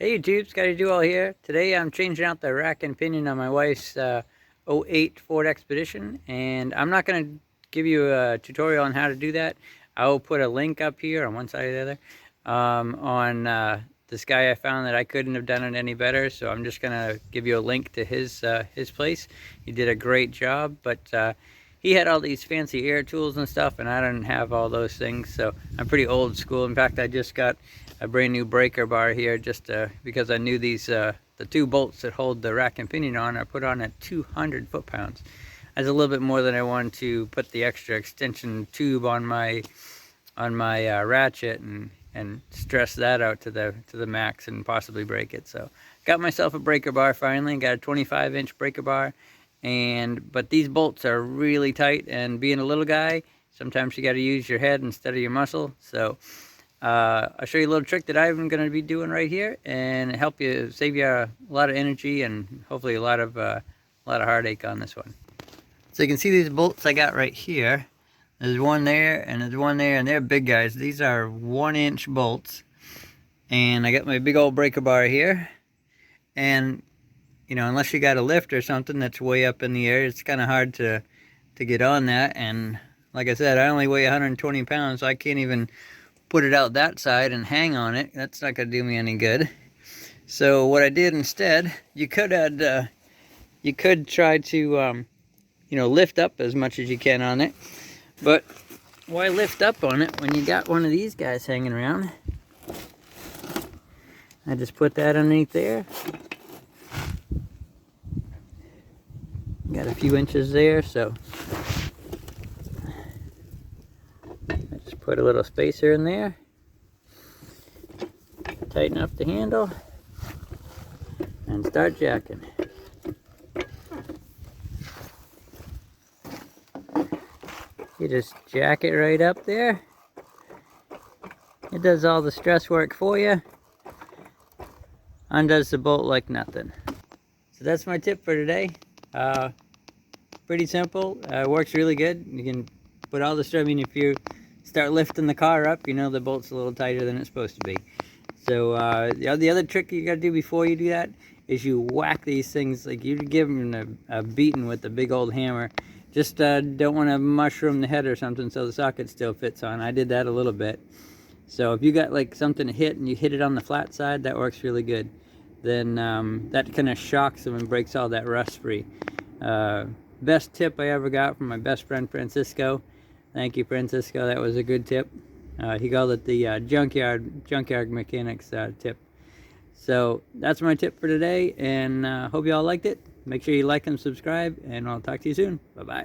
Hey YouTube, Scotty Duell here. Today I'm changing out the rack and pinion on my wife's '08 Ford Expedition, and I'm not going to give you a tutorial on how to do that. I will put a link up here on one side or the other on this guy I found that I couldn't have done it any better, so I'm just going to give you a link to his place. He did a great job, but he had all these fancy air tools and stuff, and I didn't have all those things, so I'm pretty old school. In fact, I just got a brand new breaker bar here just because I knew these the two bolts that hold the rack and pinion on are put on at 200 foot-pounds. That's a little bit more than I wanted to put the extra extension tube on my ratchet and stress that out to the max and possibly break it. So got myself a breaker bar finally. Got a 25-inch breaker bar, but these bolts are really tight, and being a little guy, sometimes you got to use your head instead of your muscle. So I'll show you a little trick that I'm going to be doing right here and help you, save you a lot of energy and hopefully a lot of heartache on this one. So you can see these bolts I got right here. There's one there and there's one there, and they're big guys. These are 1-inch bolts, and I got my big old breaker bar here. And you know, unless you got a lift or something that's way up in the air, it's kind of hard to get on that. And like I said, I only weigh 120 pounds, so I can't even put it out that side and hang on it. That's not going to do me any good. So what I did instead, you could try to you know, lift up as much as you can on it. But why lift up on it when you got one of these guys hanging around? I just put that underneath there. Got a few inches there, so just put a little spacer in there, tighten up the handle, and start jacking. You just jack it right up there. It does all the stress work for you. Undoes the bolt like nothing. So that's my tip for today. Pretty simple. Works really good. You can put all the stress. I mean, if you start lifting the car up, you know the bolt's a little tighter than it's supposed to be. So the other trick you got to do before you do that is you whack these things, like you give them a beating with a big old hammer. Just don't want to mushroom the head or something so the socket still fits on. I did that a little bit. So if you got like something to hit and you hit it on the flat side, that works really good. Then that kind of shocks them and breaks all that rust free. Best tip I ever got from my best friend Francisco. Thank you, Francisco. That was a good tip. He called it the junkyard mechanics tip. So that's my tip for today, and hope you all liked it. Make sure you like and subscribe, and I'll talk to you soon. Bye bye.